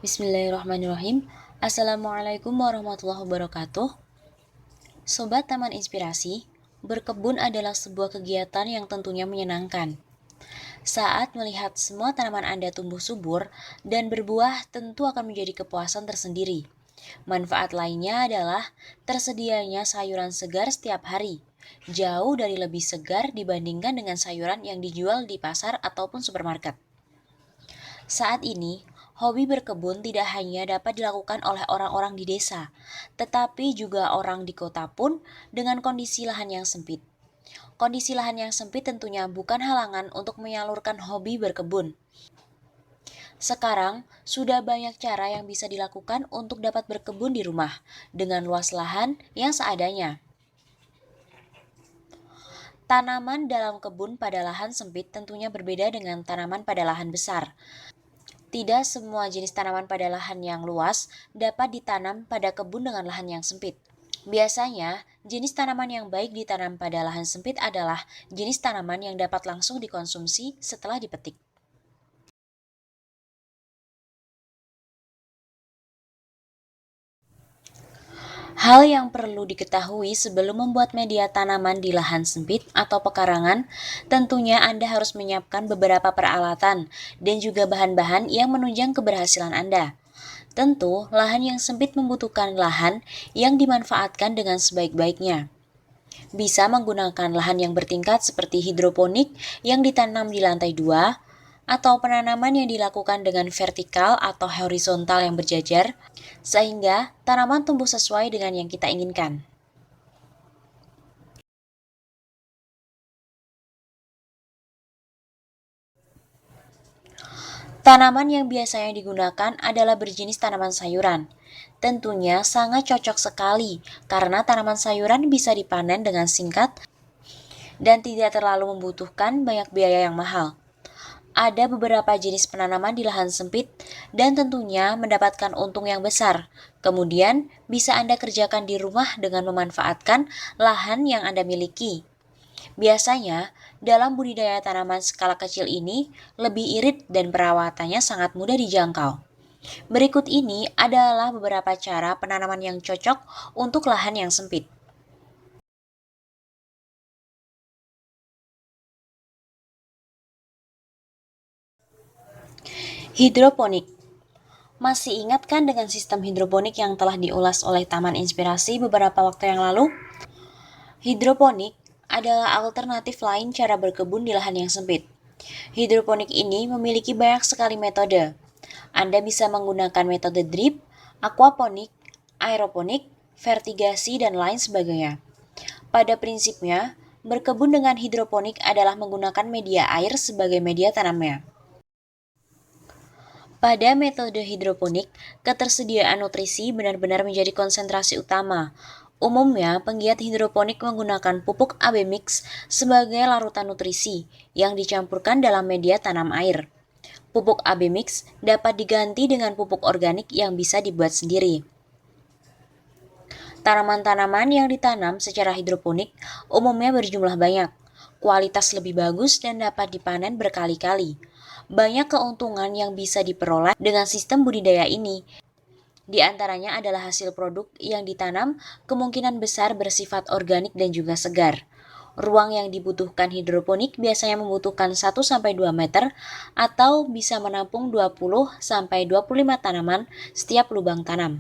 Bismillahirrahmanirrahim. Assalamualaikum warahmatullahi wabarakatuh. Sobat Taman Inspirasi, berkebun adalah sebuah kegiatan yang tentunya menyenangkan. Saat melihat semua tanaman Anda tumbuh subur dan berbuah, tentu akan menjadi kepuasan tersendiri. Manfaat lainnya adalah tersedianya sayuran segar setiap hari, jauh dari lebih segar dibandingkan dengan sayuran yang dijual di pasar ataupun supermarket. Saat ini, hobi berkebun tidak hanya dapat dilakukan oleh orang-orang di desa, tetapi juga orang di kota pun dengan kondisi lahan yang sempit. Kondisi lahan yang sempit tentunya bukan halangan untuk menyalurkan hobi berkebun. Sekarang, sudah banyak cara yang bisa dilakukan untuk dapat berkebun di rumah dengan luas lahan yang seadanya. Tanaman dalam kebun pada lahan sempit tentunya berbeda dengan tanaman pada lahan besar. Tidak semua jenis tanaman pada lahan yang luas dapat ditanam pada kebun dengan lahan yang sempit. Biasanya, jenis tanaman yang baik ditanam pada lahan sempit adalah jenis tanaman yang dapat langsung dikonsumsi setelah dipetik. Hal yang perlu diketahui sebelum membuat media tanaman di lahan sempit atau pekarangan, tentunya Anda harus menyiapkan beberapa peralatan dan juga bahan-bahan yang menunjang keberhasilan Anda. Tentu, lahan yang sempit membutuhkan lahan yang dimanfaatkan dengan sebaik-baiknya. Bisa menggunakan lahan yang bertingkat seperti hidroponik yang ditanam di lantai 2, atau penanaman yang dilakukan dengan vertikal atau horizontal yang berjajar, sehingga tanaman tumbuh sesuai dengan yang kita inginkan. Tanaman yang biasanya digunakan adalah berjenis tanaman sayuran. Tentunya sangat cocok sekali karena tanaman sayuran bisa dipanen dengan singkat dan tidak terlalu membutuhkan banyak biaya yang mahal. Ada beberapa jenis penanaman di lahan sempit dan tentunya mendapatkan untung yang besar. Kemudian, bisa Anda kerjakan di rumah dengan memanfaatkan lahan yang Anda miliki. Biasanya, dalam budidaya tanaman skala kecil ini lebih irit dan perawatannya sangat mudah dijangkau. Berikut ini adalah beberapa cara penanaman yang cocok untuk lahan yang sempit. Hidroponik. Masih ingat kan dengan sistem hidroponik yang telah diulas oleh Taman Inspirasi beberapa waktu yang lalu? Hidroponik adalah alternatif lain cara berkebun di lahan yang sempit. Hidroponik ini memiliki banyak sekali metode. Anda bisa menggunakan metode drip, aquaponik, aeroponik, vertigasi, dan lain sebagainya. Pada prinsipnya, berkebun dengan hidroponik adalah menggunakan media air sebagai media tanamnya. Pada metode hidroponik, ketersediaan nutrisi benar-benar menjadi konsentrasi utama. Umumnya, penggiat hidroponik menggunakan pupuk AB mix sebagai larutan nutrisi yang dicampurkan dalam media tanam air. Pupuk AB mix dapat diganti dengan pupuk organik yang bisa dibuat sendiri. Tanaman-tanaman yang ditanam secara hidroponik umumnya berjumlah banyak, kualitas lebih bagus dan dapat dipanen berkali-kali. Banyak keuntungan yang bisa diperoleh dengan sistem budidaya ini. Di antaranya adalah hasil produk yang ditanam kemungkinan besar bersifat organik dan juga segar. Ruang yang dibutuhkan hidroponik biasanya membutuhkan 1-2 meter atau bisa menampung 20-25 tanaman setiap lubang tanam.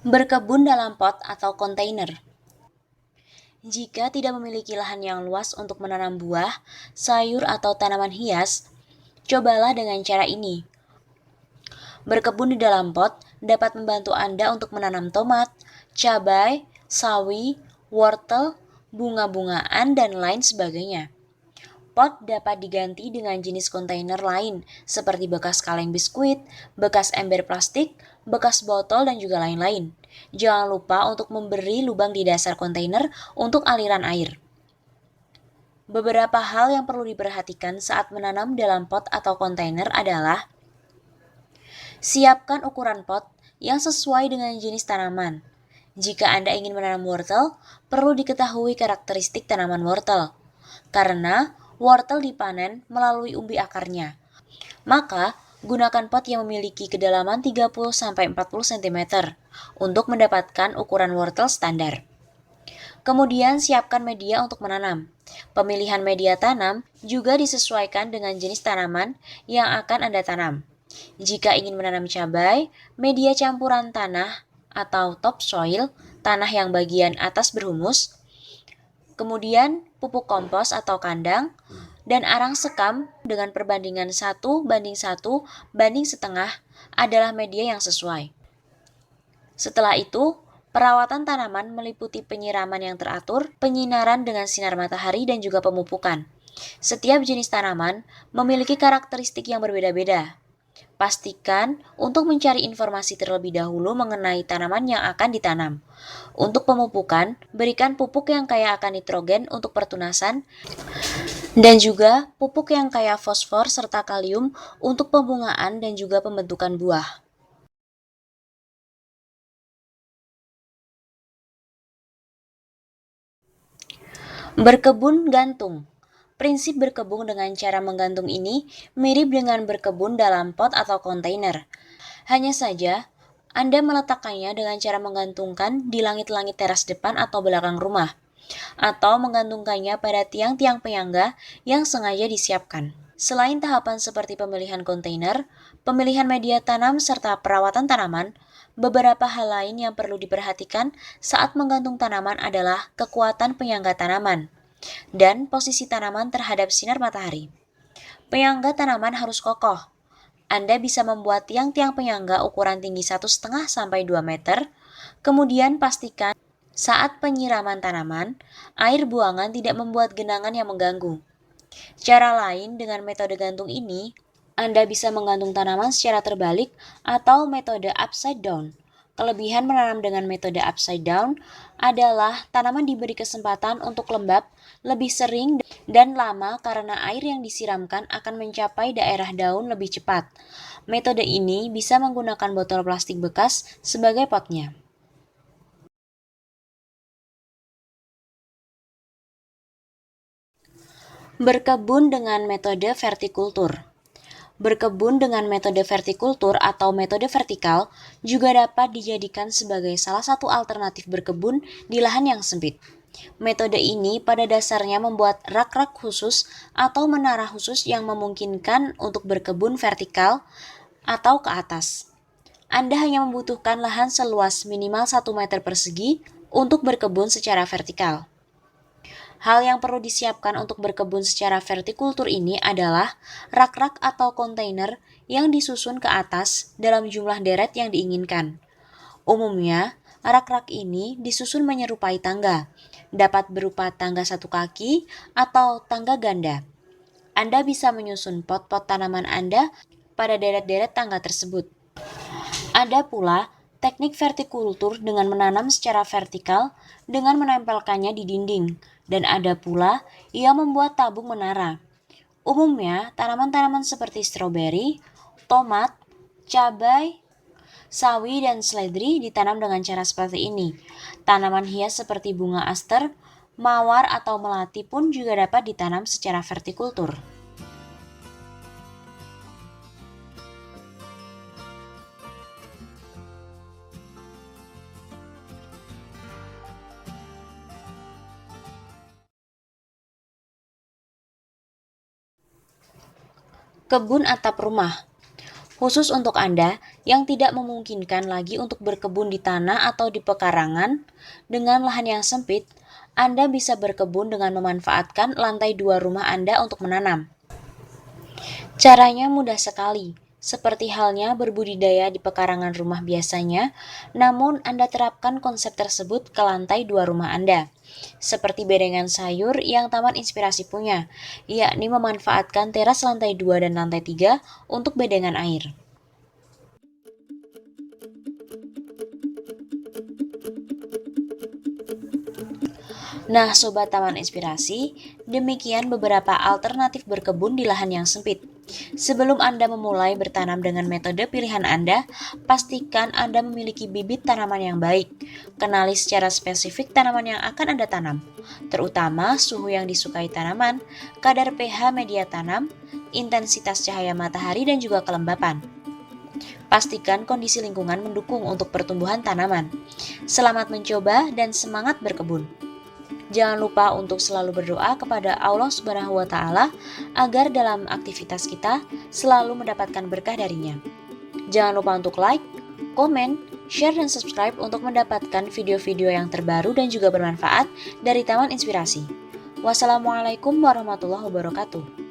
Berkebun dalam pot atau kontainer. Jika tidak memiliki lahan yang luas untuk menanam buah, sayur, atau tanaman hias, cobalah dengan cara ini. Berkebun di dalam pot dapat membantu Anda untuk menanam tomat, cabai, sawi, wortel, bunga-bungaan, dan lain sebagainya. Pot dapat diganti dengan jenis kontainer lain, seperti bekas kaleng biskuit, bekas ember plastik, bekas botol, dan juga lain-lain. Jangan lupa untuk memberi lubang di dasar kontainer untuk aliran air. Beberapa hal yang perlu diperhatikan saat menanam dalam pot atau kontainer adalah: siapkan ukuran pot yang sesuai dengan jenis tanaman. Jika Anda ingin menanam wortel, perlu diketahui karakteristik tanaman wortel. Karena wortel dipanen melalui umbi akarnya. Maka, gunakan pot yang memiliki kedalaman 30-40 cm untuk mendapatkan ukuran wortel standar. Kemudian siapkan media untuk menanam. Pemilihan media tanam juga disesuaikan dengan jenis tanaman yang akan Anda tanam. Jika ingin menanam cabai, media campuran tanah atau topsoil, tanah yang bagian atas berhumus, kemudian pupuk kompos atau kandang, dan arang sekam dengan perbandingan 1:1:1 adalah media yang sesuai. Setelah itu, perawatan tanaman meliputi penyiraman yang teratur, penyinaran dengan sinar matahari, dan juga pemupukan. Setiap jenis tanaman memiliki karakteristik yang berbeda-beda. Pastikan untuk mencari informasi terlebih dahulu mengenai tanaman yang akan ditanam. Untuk pemupukan, berikan pupuk yang kaya akan nitrogen untuk pertunasan dan juga pupuk yang kaya fosfor serta kalium untuk pembungaan dan juga pembentukan buah. Berkebun gantung. Prinsip berkebun dengan cara menggantung ini mirip dengan berkebun dalam pot atau kontainer. Hanya saja, Anda meletakkannya dengan cara menggantungkan di langit-langit teras depan atau belakang rumah, atau menggantungkannya pada tiang-tiang penyangga yang sengaja disiapkan. Selain tahapan seperti pemilihan kontainer, pemilihan media tanam, serta perawatan tanaman, beberapa hal lain yang perlu diperhatikan saat menggantung tanaman adalah kekuatan penyangga tanaman dan posisi tanaman terhadap sinar matahari. Penyangga tanaman harus kokoh. Anda bisa membuat tiang-tiang penyangga ukuran tinggi 1,5–2 meter. Kemudian pastikan saat penyiraman tanaman, air buangan tidak membuat genangan yang mengganggu. Cara lain dengan metode gantung ini, Anda bisa menggantung tanaman secara terbalik atau metode upside down. Kelebihan menanam dengan metode upside down adalah tanaman diberi kesempatan untuk lembab lebih sering dan lama karena air yang disiramkan akan mencapai daerah daun lebih cepat. Metode ini bisa menggunakan botol plastik bekas sebagai potnya. Berkebun dengan metode vertikultur. Berkebun dengan metode vertikultur atau metode vertikal juga dapat dijadikan sebagai salah satu alternatif berkebun di lahan yang sempit. Metode ini pada dasarnya membuat rak-rak khusus atau menara khusus yang memungkinkan untuk berkebun vertikal atau ke atas. Anda hanya membutuhkan lahan seluas minimal 1 meter persegi untuk berkebun secara vertikal. Hal yang perlu disiapkan untuk berkebun secara vertikultur ini adalah rak-rak atau kontainer yang disusun ke atas dalam jumlah deret yang diinginkan. Umumnya, rak-rak ini disusun menyerupai tangga, dapat berupa tangga satu kaki atau tangga ganda. Anda bisa menyusun pot-pot tanaman Anda pada deret-deret tangga tersebut. Ada pula teknik vertikultur dengan menanam secara vertikal dengan menempelkannya di dinding, dan ada pula yang membuat tabung menara. Umumnya, tanaman-tanaman seperti stroberi, tomat, cabai, sawi, dan seledri ditanam dengan cara seperti ini. Tanaman hias seperti bunga aster, mawar, atau melati pun juga dapat ditanam secara vertikultur. Kebun atap rumah. Khusus untuk Anda yang tidak memungkinkan lagi untuk berkebun di tanah atau di pekarangan dengan lahan yang sempit, Anda bisa berkebun dengan memanfaatkan lantai 2 rumah Anda untuk menanam. Caranya mudah sekali, seperti halnya berbudidaya di pekarangan rumah biasanya, namun Anda terapkan konsep tersebut ke lantai 2 rumah Anda. Seperti bedengan sayur yang Taman Inspirasi punya, yakni memanfaatkan teras lantai 2 dan lantai 3 untuk bedengan air. Nah, Sobat Taman Inspirasi, demikian beberapa alternatif berkebun di lahan yang sempit. Sebelum Anda memulai bertanam dengan metode pilihan Anda, pastikan Anda memiliki bibit tanaman yang baik. Kenali secara spesifik tanaman yang akan Anda tanam, terutama suhu yang disukai tanaman, kadar pH media tanam, intensitas cahaya matahari, dan juga kelembapan. Pastikan kondisi lingkungan mendukung untuk pertumbuhan tanaman. Selamat mencoba dan semangat berkebun. Jangan lupa untuk selalu berdoa kepada Allah Subhanahu wa Ta'ala agar dalam aktivitas kita selalu mendapatkan berkah darinya. Jangan lupa untuk like, komen, share, dan subscribe untuk mendapatkan video-video yang terbaru dan juga bermanfaat dari Taman Inspirasi. Wassalamualaikum warahmatullahi wabarakatuh.